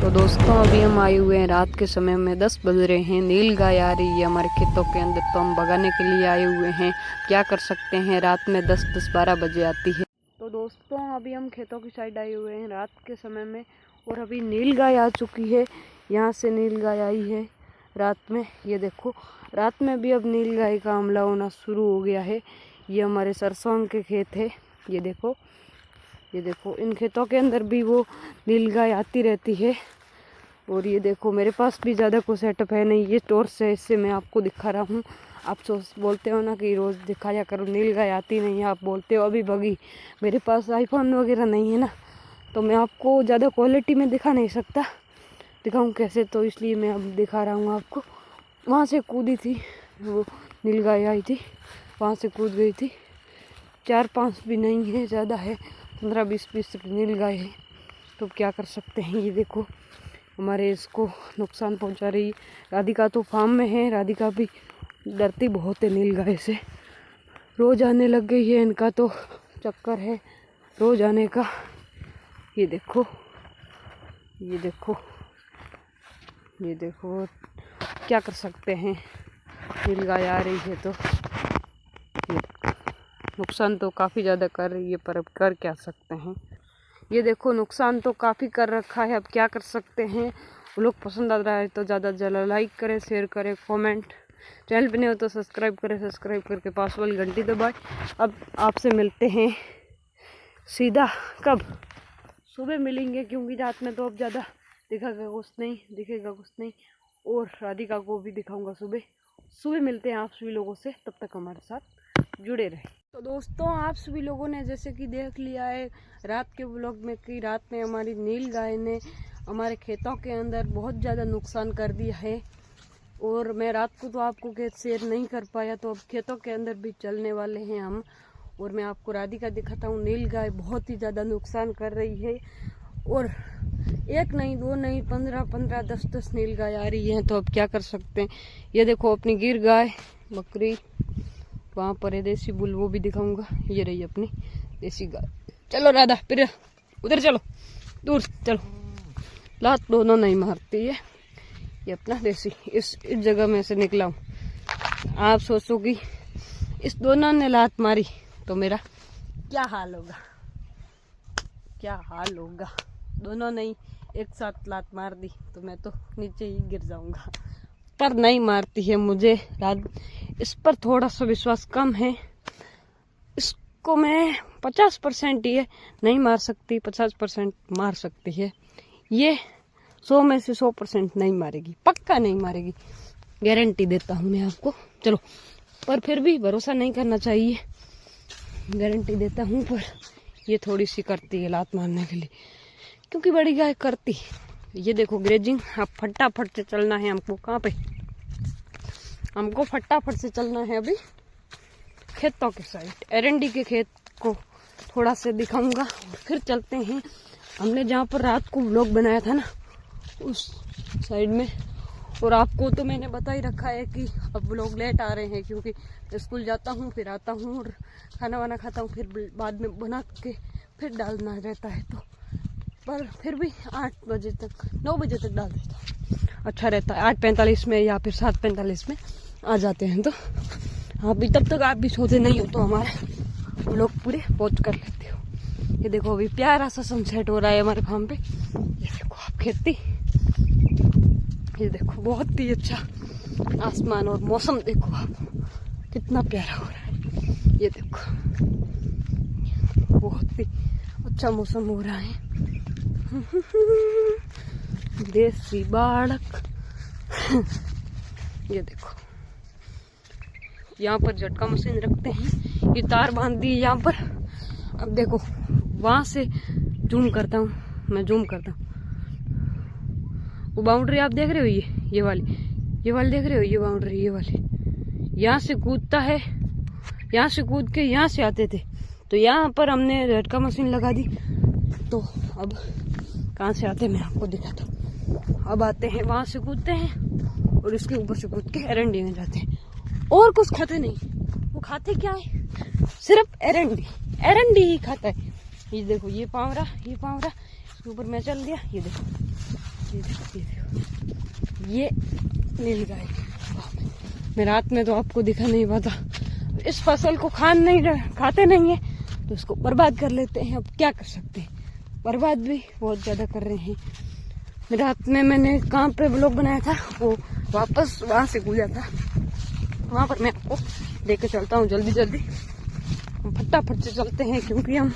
तो दोस्तों अभी हम आए हुए हैं रात के समय में 10 बज रहे हैं। नील गाय आ रही है हमारे खेतों के अंदर, तो हम भगाने के लिए आए हुए हैं। क्या कर सकते हैं, रात में 10-12 बजे आती है। तो दोस्तों अभी हम खेतों की साइड आए हुए हैं रात के समय में, और अभी नील गाय आ चुकी है। यहाँ से नील गाय आई है रात में। ये देखो रात में भी अब नील गाय का हमला होना शुरू हो गया है। ये हमारे सरसों के खेत है। ये देखो इन खेतों के अंदर भी वो नील गाय आती रहती है। और ये देखो मेरे पास भी ज़्यादा कोई सेटअप है नहीं, ये टॉर्च है, इससे मैं आपको दिखा रहा हूँ। आप बोलते हो ना कि रोज़ दिखाया करो, नील गाय आती नहीं है, आप बोलते हो अभी भगी। मेरे पास आईफोन वगैरह नहीं है ना, तो मैं आपको ज़्यादा क्वालिटी में दिखा नहीं सकता। दिखाऊँ कैसे, तो इसलिए मैं अब दिखा रहा हूँ आपको। वहाँ से कूदी थी वो नील गाय, आई थी वहाँ से कूद गई थी। 4-5 भी नहीं है, ज़्यादा है, 15-20 नील गाय है। तो क्या कर सकते हैं। ये देखो हमारे इसको नुकसान पहुंचा रही है। राधिका तो फार्म में है, राधिका भी डरती बहुत है नील गाय से। रोज़ आने लग गई है, इनका तो चक्कर है रोज़ आने का। ये देखो क्या कर सकते हैं, नील गाय आ रही है तो ये नुकसान तो काफ़ी ज़्यादा कर रही है, पर अब कर क्या सकते हैं। ये देखो नुकसान तो काफ़ी कर रखा है, अब क्या कर सकते हैं। वो लोग पसंद आ रहा है तो ज़्यादा से ज़्यादा लाइक करें, शेयर करें, कमेंट। चैनल पे नहीं हो तो सब्सक्राइब करें, सब्सक्राइब करके पास वाली घंटी दबाएं। अब आपसे मिलते हैं सीधा कब, सुबह मिलेंगे, क्योंकि रात में तो अब ज़्यादा दिखेगा कुछ नहीं। और राधिका को भी दिखाऊंगा सुबह मिलते हैं आप सभी लोगों से। तब तक हमारे साथ जुड़े रहें। तो दोस्तों आप सभी लोगों ने जैसे कि देख लिया है रात के व्लॉग में कि रात में हमारी नील गाय ने हमारे खेतों के अंदर बहुत ज़्यादा नुकसान कर दिया है। और मैं रात को तो आपको खेत शेयर नहीं कर पाया, तो अब खेतों के अंदर भी चलने वाले हैं हम। और मैं आपको राधिका दिखाता हूँ। नील गाय बहुत ही ज़्यादा नुकसान कर रही है, और 1 नहीं 2 नहीं 15-15 10-10 नील गाय आ रही हैं। तो अब क्या कर सकते हैं। ये देखो अपनी गिर गाय बकरी वहाँ पर है, देसी बुल, वो भी दिखाऊंगा। ये रही अपनी देसी गाय। चलो राधा, फिर उधर चलो, दूर चलो, लात दोनों नहीं मारती है। ये अपना देसी इस जगह में से निकला हूँ। आप सोचो कि इस दोनों ने लात मारी तो मेरा क्या हाल होगा। दोनों ने एक साथ लात मार दी तो मैं तो नीचे ही गिर जाऊंगा। पर नहीं मारती है मुझे, इस पर थोड़ा सा विश्वास कम है। इसको मैं 50% ही है, नहीं मार सकती, 50% मार सकती है। ये 100 में से 100% नहीं मारेगी, पक्का नहीं मारेगी, गारंटी देता हूँ मैं आपको। चलो, पर फिर भी भरोसा नहीं करना चाहिए, गारंटी देता हूँ। पर ये थोड़ी सी करती है लात मारने के लिए, क्योंकि बड़ी गाय करती। ये देखो ग्रेजिंग, अब फटाफट से चलना है हमको। कहाँ पे, हमको फटाफट से चलना है अभी खेतों के साइड। एरंडी के खेत को थोड़ा से दिखाऊंगा और फिर चलते हैं। हमने जहाँ पर रात को व्लॉग बनाया था ना, उस साइड में। और आपको तो मैंने बता ही रखा है कि अब व्लॉग लेट आ रहे हैं, क्योंकि स्कूल जाता हूँ, फिर आता हूँ और खाना वाना खाता हूँ, फिर बाद में बना के फिर डालना रहता है। तो पर फिर भी 8 बजे तक 9 बजे तक डाल देता हूँ, अच्छा रहता है। 8:45 में या फिर 7:45 में आ जाते हैं। तो आप भी तब तक आप भी सोते नहीं हो तो हमारे लोग पूरे पहुँच कर लेते हो। ये देखो अभी प्यारा सा सनसेट हो रहा है हमारे फार्म पे। ये देखो आप खेती, ये देखो बहुत ही अच्छा आसमान और मौसम देखो आप कितना प्यारा हो रहा है। ये देखो बहुत ही अच्छा मौसम हो रहा है। देसी बालक। ये देखो यहाँ पर झटका मशीन रखते हैं, ये तार बांध दी यहाँ पर। अब देखो वहां से जूम करता हूँ मैं, वो बाउंड्री आप देख रहे हो, ये वाली देख रहे हो, ये बाउंड्री, ये वाली। यहाँ से कूदता है, यहाँ से कूद के यहाँ से आते थे, तो यहाँ पर हमने झटका मशीन लगा दी। तो अब कहाँ से आते मैं आपको दिखाता हूँ। अब आते हैं वहां से कूदते हैं और इसके ऊपर से कूद के एरंडी में जाते हैं, और कुछ खाते नहीं। वो खाते क्या है, सिर्फ एरंडी ही खाता है। ये देखो ये पावरा इसके ऊपर मैं चल दिया। ये देखो ये नीलगाय। मैं रात में तो आपको दिखा नहीं पाता। इस फसल को खाते नहीं है तो उसको बर्बाद कर लेते हैं। अब क्या कर सकते हैं, बर्बाद भी बहुत ज्यादा कर रहे हैं। रात में मैंने कहाँ पे ब्लॉग बनाया था, वो वापस वहां से कूदा था, वहां पर मैं आपको लेकर चलता हूँ। जल्दी जल्दी हम फटाफट से चलते हैं, क्योंकि हम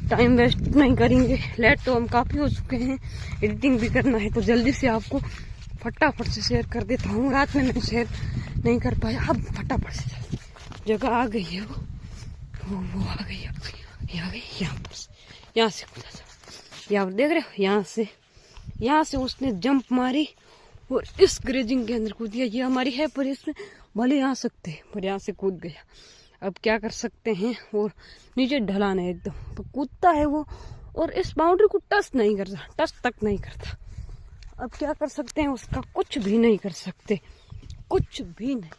टाइम वेस्ट नहीं करेंगे। लेट तो हम काफी हो चुके हैं, एडिटिंग भी करना है, तो जल्दी से आपको फटाफट से शेयर कर देता हूँ। रात में मैं शेयर नहीं कर पाया, अब फटाफट से जगह आ गई है। वो आ गई, यहाँ से कूदा था। यहाँ देख रहे हो, यहाँ से उसने जंप मारी और इस ग्रेजिंग के अंदर कूद दिया। ये हमारी है, पर इसमें भले आ सकते हैं, पर यहाँ से कूद गया। अब क्या कर सकते हैं, और नीचे ढलान है एकदम, तो कूदता है वो, और इस बाउंड्री को टच तक नहीं करता। अब क्या कर सकते हैं, उसका कुछ भी नहीं कर सकते, कुछ भी नहीं।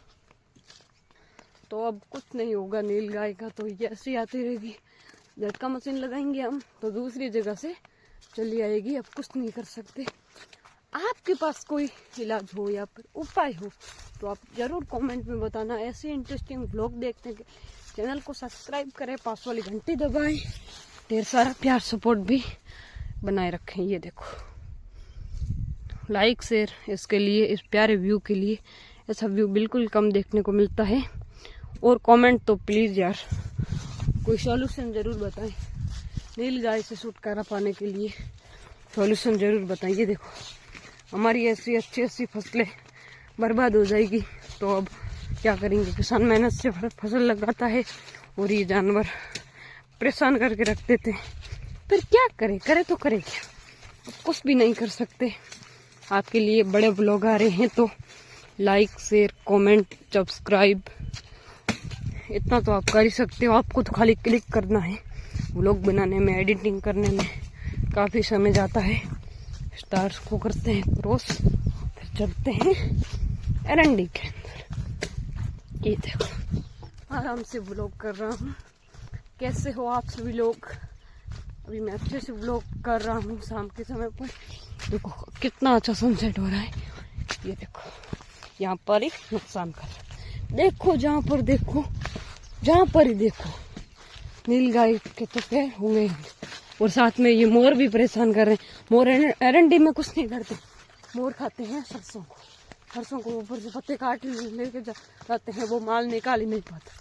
तो अब कुछ नहीं होगा नीलगाय का, तो ये ऐसी आती रहेगी। झटका मशीन लगाएंगे हम तो दूसरी जगह से चली आएगी। अब कुछ नहीं कर सकते। आपके पास कोई इलाज हो या फिर उपाय हो तो आप जरूर कमेंट में बताना। ऐसे इंटरेस्टिंग व्लॉग देखने के चैनल को सब्सक्राइब करें, पास वाली घंटी दबाएं, ढेर सारा प्यार सपोर्ट भी बनाए रखें। ये देखो, लाइक शेयर इसके लिए, इस प्यारे व्यू के लिए। ऐसा व्यू बिल्कुल कम देखने को मिलता है। और कमेंट तो प्लीज यार कोई सॉल्यूशन जरूर बताएं, नीलगाय से छुटकारा पाने के लिए सॉल्यूशन जरूर बताएं। ये देखो, हमारी ऐसी अच्छी फसलें बर्बाद हो जाएगी, तो अब क्या करेंगे। किसान मेहनत से फसल लगाता है और ये जानवर परेशान करके रख देते हैं। फिर क्या करे तो करे क्या, अब कुछ भी नहीं कर सकते। आपके लिए बड़े ब्लॉग आ रहे हैं, तो लाइक शेयर कमेंट सब्सक्राइब इतना तो आप कर ही सकते हो। आपको तो खाली क्लिक करना है। व्लॉग बनाने में, एडिटिंग करने में काफ़ी समय जाता है। स्टार्स को करते हैं क्रॉस, फिर चलते हैं एरंडी के अंदर। ये देखो, आराम से व्लॉग कर रहा हूँ। कैसे हो आप सभी लोग? अभी मैं अच्छे से व्लॉग कर रहा हूँ शाम के समय पर। देखो कितना अच्छा सनसेट हो रहा है। ये देखो, यहाँ पर एक नुकसान कर रहा है। देखो जहाँ पर ही देखो नीलगाय के तो पैर होंगे, और साथ में ये मोर भी परेशान कर रहे हैं। मोर एरंडी में कुछ नहीं करते, मोर खाते हैं सरसों को ऊपर से पत्ते काट लेके जाते हैं, वो माल निकाल ही नहीं पाता।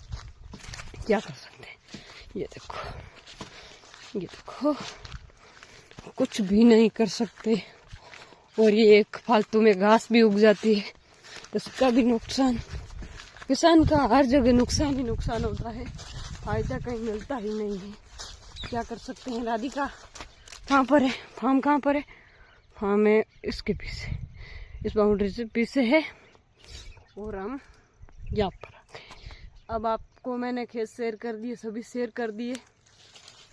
क्या कर सकते हैं। ये देखो कुछ भी नहीं कर सकते। और ये एक फालतू में घास भी उग जाती है, उसका भी नुकसान। किसान का हर जगह नुकसान ही नुकसान होता है, फायदा कहीं मिलता ही नहीं है। क्या कर सकते हैं। राधिका कहाँ पर है, फार्म कहाँ पर है? फार्म है इसके पीछे, इस बाउंड्री से पीछे है, और हम यहाँ पर आ गए। अब आपको मैंने खेत शेयर कर दिए, सभी शेयर कर दिए।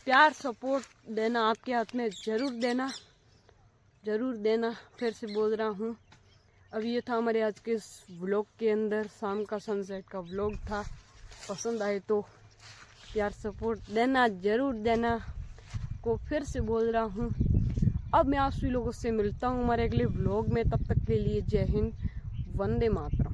प्यार सपोर्ट देना आपके हाथ में, जरूर देना। फिर से बोल रहा हूँ। अब ये था हमारे आज के इस व्लॉग के अंदर, शाम का सनसेट का व्लॉग था। पसंद आए तो प्यार सपोर्ट देना, जरूर देना को फिर से बोल रहा हूँ। अब मैं आप सभी लोगों से मिलता हूँ हमारे अगले व्लॉग में। तब तक के लिए जय हिंद, वंदे मातरम।